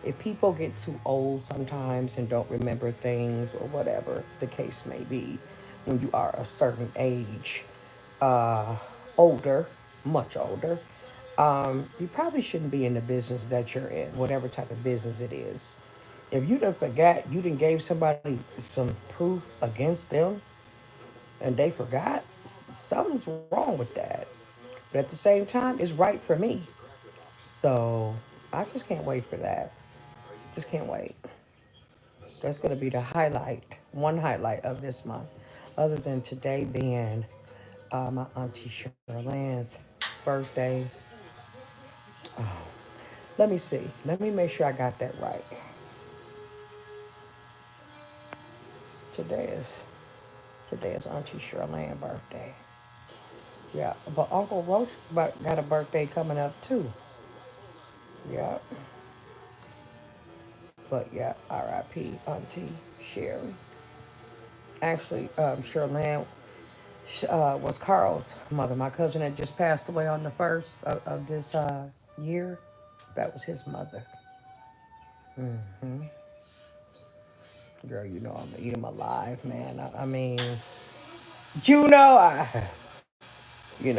If people get too old sometimes and don't remember things or whatever the case may be, when you are a certain age, uh, older, much older, you probably shouldn't be in the business that you're in, whatever type of business it is. If you done forgot, you done gave somebody some proof against them and they forgot, something's wrong with that. But at the same time, it's right for me. So I just can't wait for that. Just can't wait. That's going to be the highlight, one highlight of this month. Other than today being my auntie Charlene's birthday. Let me see. Let me make sure I got that right. Today is today is Auntie Charlene's birthday. Yeah, but Uncle Roach got a birthday coming up too. Yeah, but yeah, R.I.P. Auntie Sherry. Actually, Charlene was Carl's mother. My cousin had just passed away on the first of this year. That was his mother. Girl, you know I'm gonna eat him alive, man. I mean, you know,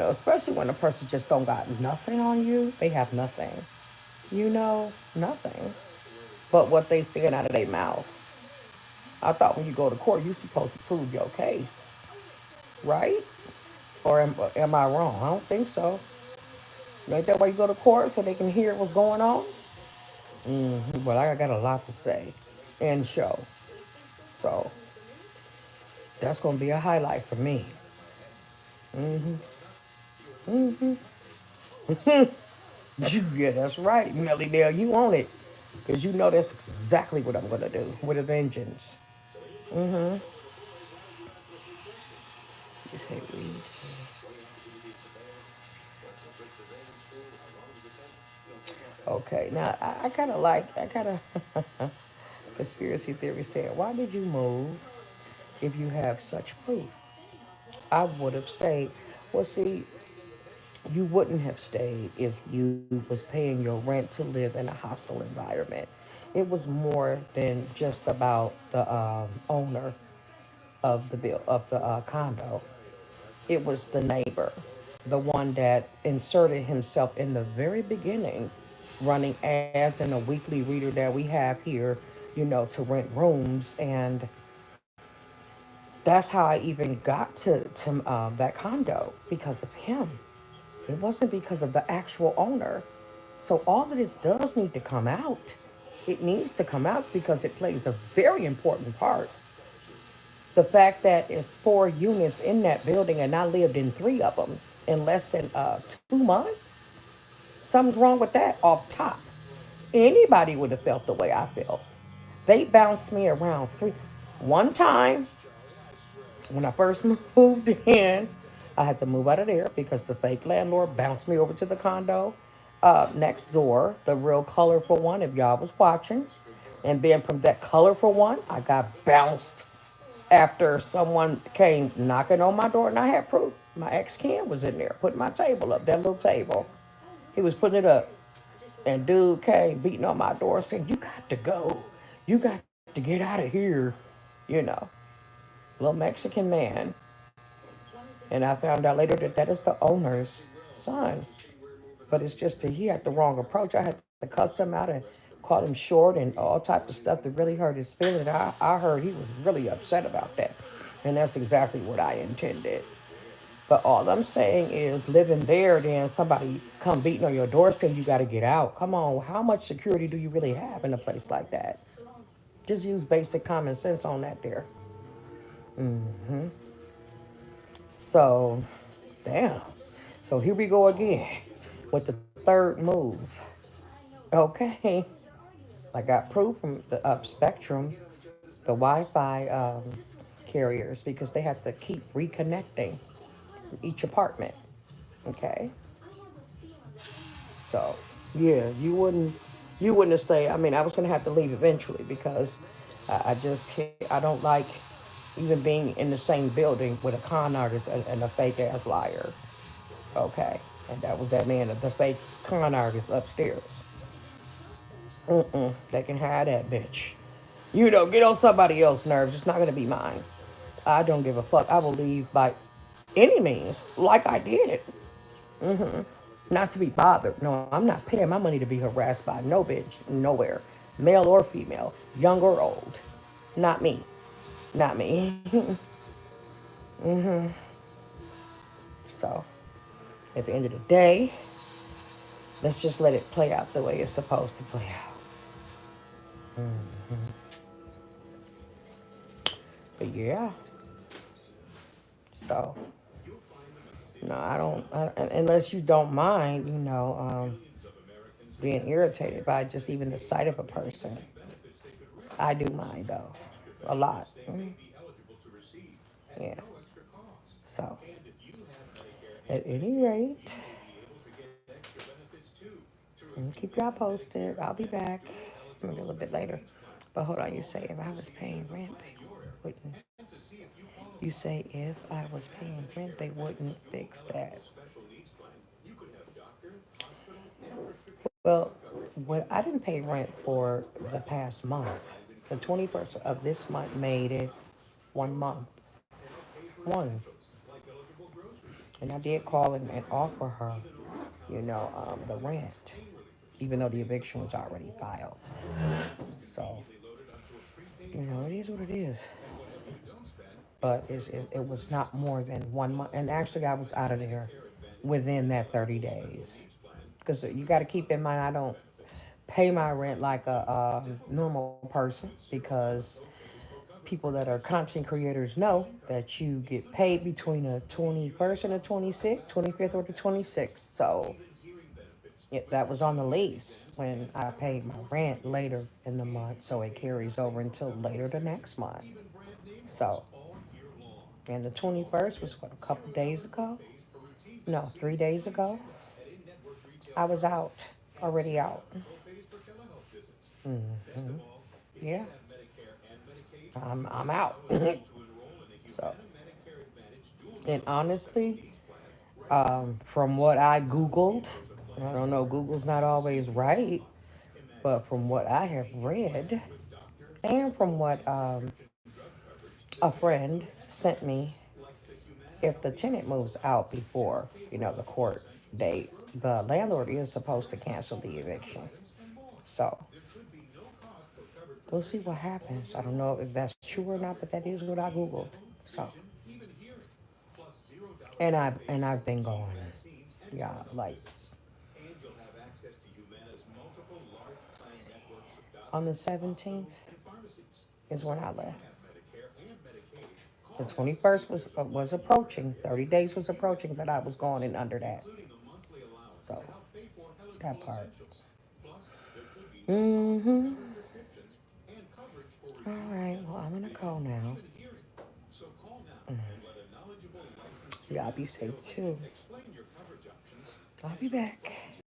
especially when a person just don't got nothing on you. They have nothing. Nothing. But what they saying out of their mouths. I thought when you go to court, you supposed to prove your case, right? Or am I wrong? I don't think so. Ain't that why you go to court so they can hear what's going on? But I got a lot to say and show. So that's gonna be a highlight for me. Yeah, that's right, Melly Dale. You own it. Because you know that's exactly what I'm gonna do with a vengeance. You say we. Okay, now I kind of I kind of conspiracy theory said, why did you move if you have such proof? I would have stayed. Well, see, you wouldn't have stayed if you was paying your rent to live in a hostile environment. It was more than just about the owner of the condo. It was the neighbor, the one that inserted himself in the very beginning, running ads in a weekly reader that we have here, to rent rooms. And that's how I even got to that condo because of him. It wasn't because of the actual owner. So all of this does need to come out. It needs to come out because it plays a very important part. The fact that it's 4 units in that building and I lived in three of them in less than 2 months, something's wrong with that off top. Anybody would have felt the way I felt. They bounced me around one time when I first moved in. I had to move out of there because the fake landlord bounced me over to the condo next door, the real colorful one, if y'all was watching. And then from that colorful one, I got bounced after someone came knocking on my door and I had proof. My ex Ken was in there putting my table up, that little table. He was putting it up. And dude came beating on my door saying, "You got to go. You got to get out of here." You know, little Mexican man. And I found out later that that is the owner's son. But it's just that he had the wrong approach. I had to cuss him out and call him short and all type of stuff that really hurt his feelings. I heard he was really upset about that. And that's exactly what I intended. But all I'm saying is living there, then somebody come beating on your door saying you got to get out. Come on, how much security do you really have in a place like that? Just use basic common sense on that there. So, damn. So here we go again with the third move. Okay. I got proof from the Spectrum, the Wi-Fi carriers, because they have to keep reconnecting each apartment. Okay. So, yeah, you wouldn't have stayed. I mean, I was gonna have to leave eventually because I don't like even being in the same building with a con artist and a fake ass liar. Okay, and that was that man, the fake con artist upstairs. They can have that bitch. You know, get on somebody else's nerves. It's not gonna be mine. I don't give a fuck. I will leave by any means, like I did. Not to be bothered. No, I'm not paying my money to be harassed by no bitch, nowhere, male or female, young or old. Not me. Not me. So, at the end of the day, let's just let it play out the way it's supposed to play out. But yeah, so no, I don't. Unless you don't mind, being irritated by just even the sight of a person. I do mind though, a lot. Yeah. So, at any rate, keep y'all posted. I'll be back maybe a little bit later. But hold on, you say if I was paying rent, they wouldn't. You say if I was paying rent, they wouldn't fix that. Well, what I didn't pay rent for the past month. The 21st of this month made it 1 month. One. And I did call and offer her, the rent, even though the eviction was already filed. So, it is what it is. But it was not more than 1 month. And actually, I was out of there within that 30 days. Because you got to keep in mind, I don't pay my rent like a normal person because people that are content creators know that you get paid between the 21st and the 26th, 25th or the 26th. So that was on the lease when I paid my rent later in the month. So it carries over until later the next month. So, and the 21st was what, a couple days ago? No, 3 days ago. I was out, already out. hmm Yeah, I'm out. So, and honestly, from what I Googled, and I don't know, Google's not always right, but from what I have read, and from what a friend sent me, if the tenant moves out before, the court date, the landlord is supposed to cancel the eviction. So we'll see what happens. I don't know if that's true or not, but that is what I Googled. So, and I've been going, yeah, like on the 17th is when I left. The 21st was approaching. 30 days was approaching, but I was going in under that. So that part. Mm-hmm. All right. Well, I'm gonna go now. Y'all be safe too. I'll be back.